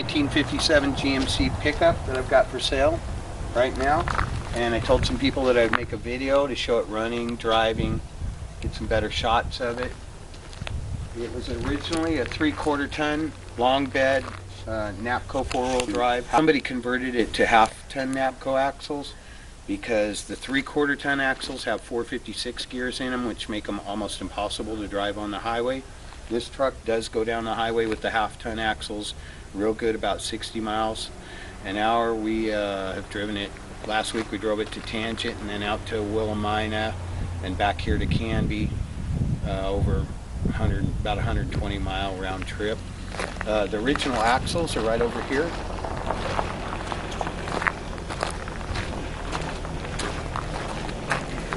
1957 GMC pickup that I've got for sale right now, and I told some people that I'd make a video to show it running, driving, get some better shots of it. It was originally a 3/4 ton long bed Napco 4-wheel drive. Somebody converted it to half-ton Napco axles because the 3/4 ton axles have 456 gears in them, which make them almost impossible to drive on the highway. This truck does go down the highway with the half-ton axles real good, about 60 miles an hour. We have driven it. Last week we drove it to Tangent and then out to Willamina and back here to Canby, over about 120 mile round trip. The original axles are right over here.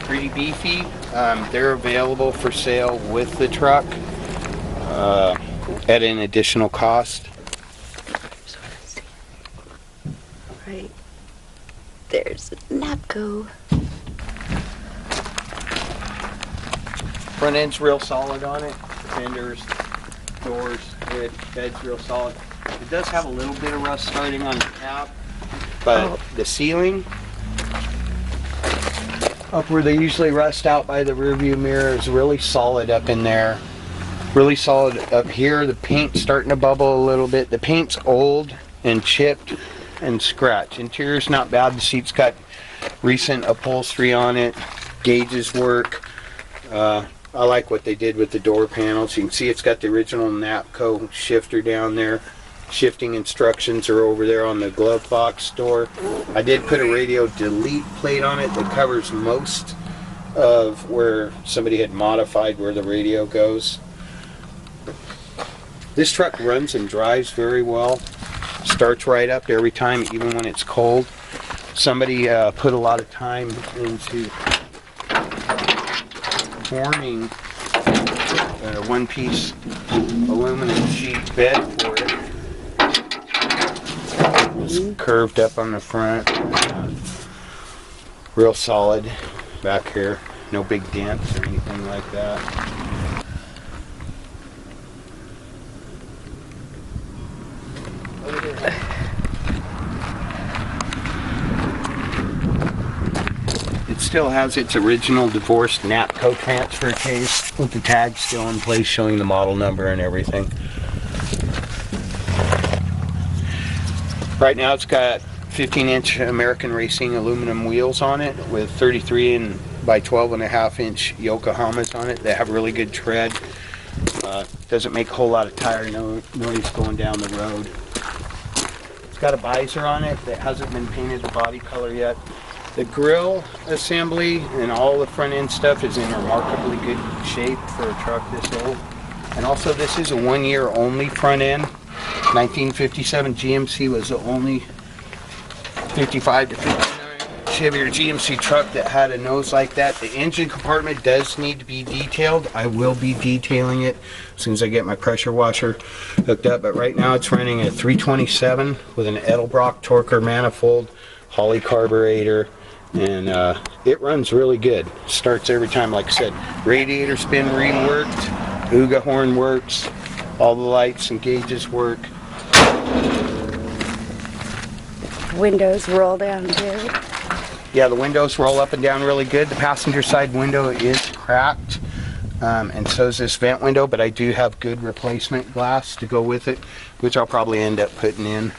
Pretty beefy. They're available for sale with the truck at an additional cost. Right there's Napco. Front end's real solid on it. Fenders, doors, hood, bed's real solid. It does have a little bit of rust starting on the cab, but the ceiling, up where they usually rust out by the rear view mirror, is really solid up in there. Really solid up here. The paint's starting to bubble a little bit. The paint's old and chipped and scratched. Interior's not bad. The seat's got recent upholstery on it. Gauges work. I like what they did with the door panels. You can see it's got the original Napco shifter down there. Shifting instructions are over there on the glove box door. I did put a radio delete plate on it that covers most of where somebody had modified where the radio goes. This truck runs and drives very well. Starts right up every time, even when it's cold. Somebody put a lot of time into forming a one-piece aluminum sheet bed for it. It's curved up on the front. Real solid back here. No big dents or anything like that. It still has its original divorced Napco transfer case with the tag still in place showing the model number and everything. Right now it's got 15-inch American Racing aluminum wheels on it with 33 by 12.5-inch Yokohamas on it. They have really good tread. Doesn't make a whole lot of tire noise going down the road. It's got a visor on it that hasn't been painted the body color yet. The grille assembly and all the front end stuff is in remarkably good shape for a truck this old. And also this is a 1-year only front end. 1957 GMC was the only 55 to 59 Chevy or GMC truck that had a nose like that. The engine compartment does need to be detailed. I will be detailing it as soon as I get my pressure washer hooked up. But right now it's running a 327 with an Edelbrock Torker manifold, Holley carburetor. And it runs really good. Starts every time, like I said. Radiator spin reworked, Ooga horn works, all the lights and gauges work. Windows roll down too. Yeah, the windows roll up and down really good. The passenger side window is cracked, and so is this vent window, but I do have good replacement glass to go with it, which I'll probably end up putting in.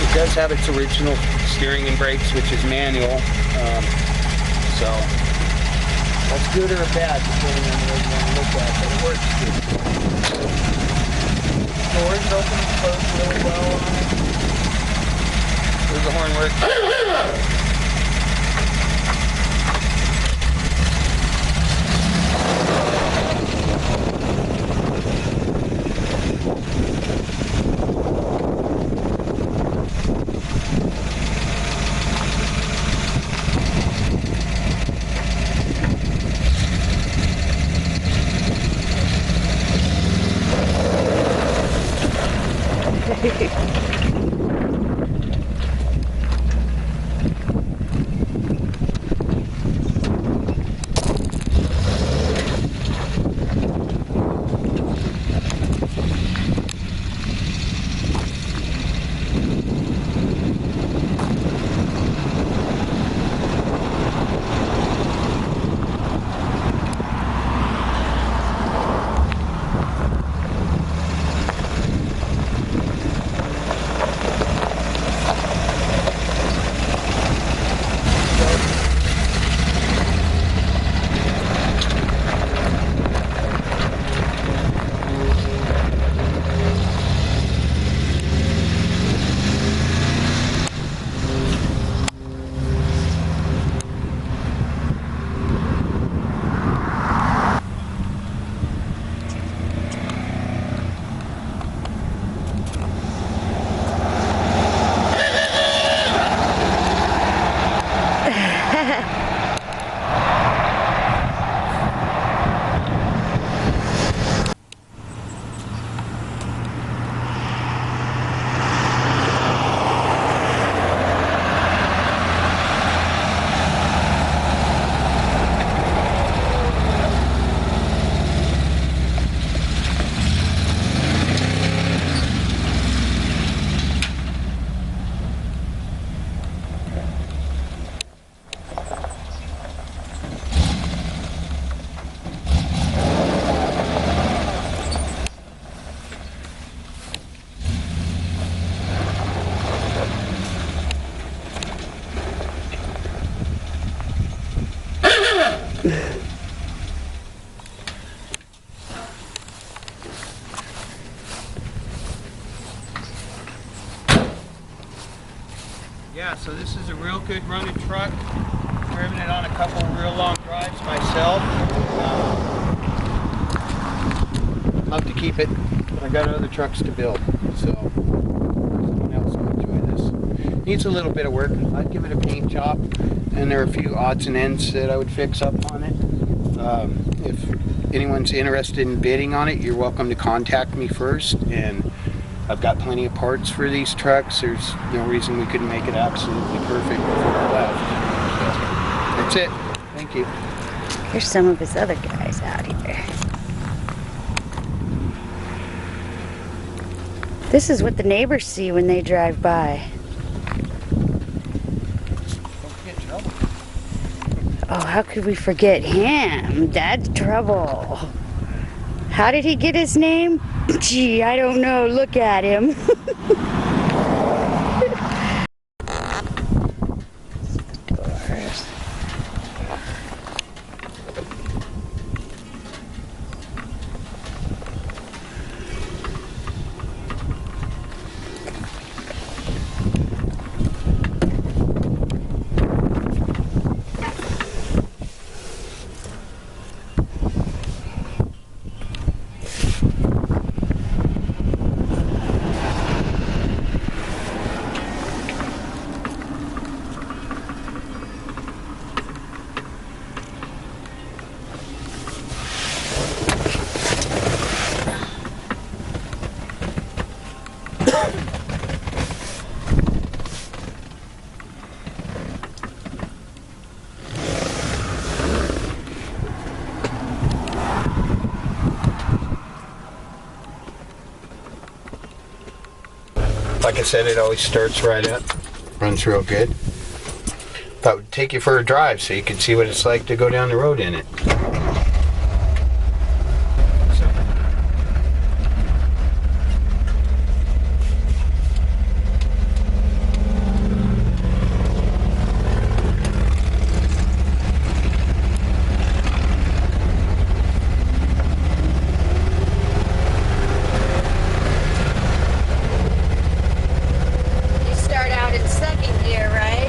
It does have its original steering and brakes, which is manual, so that's good or bad depending on what you want to look at, but it works good. Doors open and close really well on it. There's the horn work. Yeah, so this is a real good running truck. Driven it on a couple of real long drives myself. Love to keep it, but I got other trucks to build, so someone else will enjoy this. Needs a little bit of work. I'd give it a paint job, and there are a few odds and ends that I would fix up on it. If anyone's interested in bidding on it, you're welcome to contact me first, and I've got plenty of parts for these trucks. There's no reason we couldn't make it absolutely perfect before I left. So, that's it. Thank you. Here's some of his other guys out here. This is what the neighbors see when they drive by. Don't get in trouble. Oh, how could we forget him? Dad's trouble. How did he get his name? Gee, I don't know. Look at him. Doors. Like I said, it always starts right up. Runs real good. Thought would take you for a drive so you can see what it's like to go down the road in it. So. You start out in second gear, right?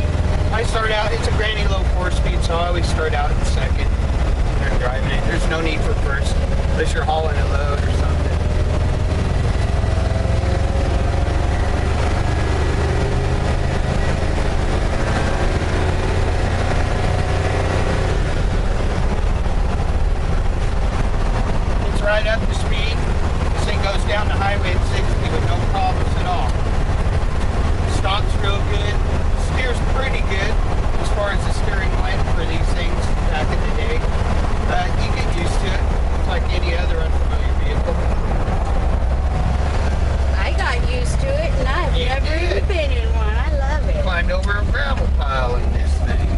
I start out, it's a granny low 4-speed, so I always start out in second when I'm driving it. There's no need for first, unless you're hauling a load or something. It's right up to speed. This thing goes down the highway at 60 with no problems at all. Stops real good. Steers pretty good as far as the steering went for these things back in the day. You get used to it. It's like any other unfamiliar vehicle. I got used to it, and I've You never did. even been in one. I love it. Climbed over a gravel pile in this thing.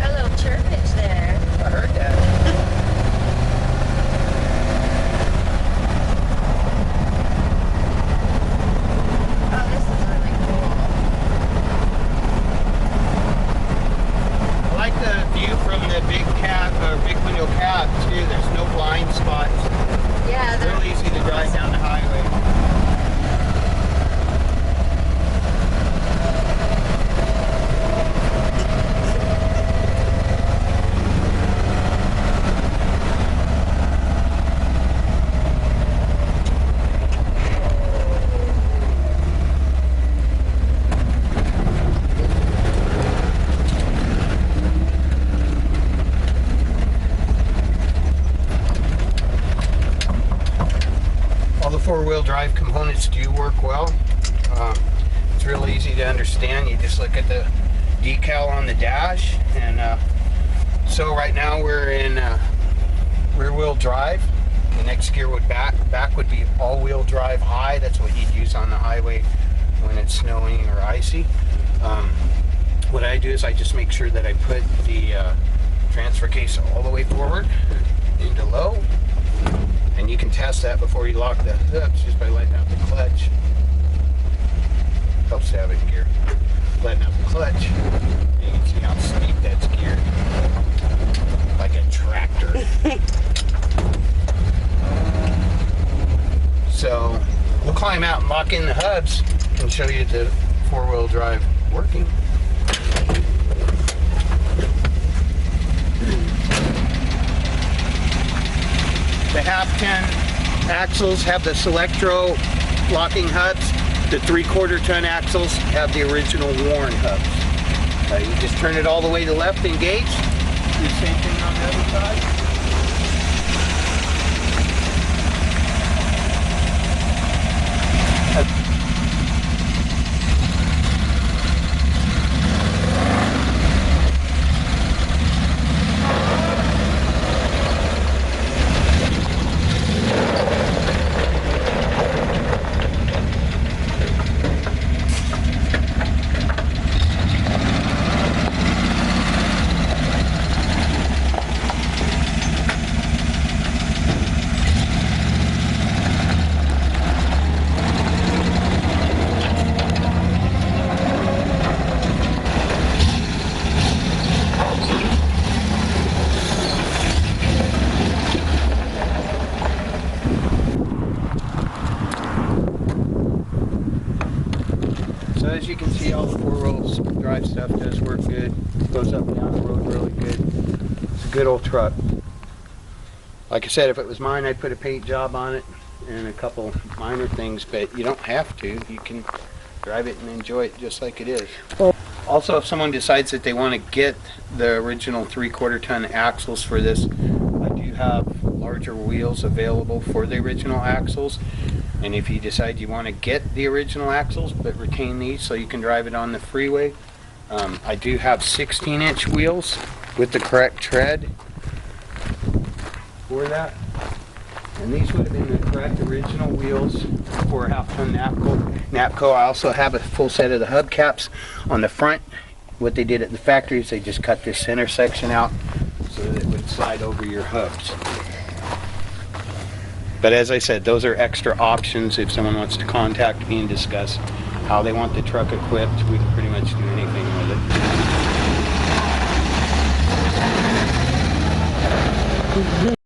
Got a little chirpage there. I heard that. Oh, this is really cool. I like the view from the big cab or big window cab too. There's no blind spots. Yeah, It's real easy to drive down the highway. All the four-wheel drive components do work well. It's real easy to understand. You just look at the decal on the dash, and so right now we're in rear-wheel drive. The next gear would back would be all-wheel drive high. That's what you'd use on the highway when it's snowing or icy. What I do is I just make sure that I put the transfer case all the way forward into low. And you can test that before you lock the hooks just by letting out the clutch. 7 gear. Letting up the clutch. You can see how steep that's geared. Like a tractor. So we'll climb out and lock in the hubs and show you the 4-wheel drive working. The half-ton axles have the Selectro locking hubs. The 3/4 ton axles have the original Warren hubs. You just turn it all the way to left, engage. Do the same thing on the other side. So as you can see, all the 4-wheel drive stuff does work good. Goes up and down the road really good. It's a good old truck. Like I said, if it was mine, I'd put a paint job on it and a couple minor things, but you don't have to. You can drive it and enjoy it just like it is. Also, if someone decides that they want to get the original 3/4 ton axles for this, I do have larger wheels available for the original axles. And if you decide you want to get the original axles but retain these so you can drive it on the freeway, I do have 16-inch wheels with the correct tread for that. And these would have been the correct original wheels for a half-ton Napco. I also have a full set of the hubcaps on the front. What they did at the factory is they just cut this center section out so that it would slide over your hubs. But as I said, those are extra options if someone wants to contact me and discuss how they want the truck equipped. We can pretty much do anything with it.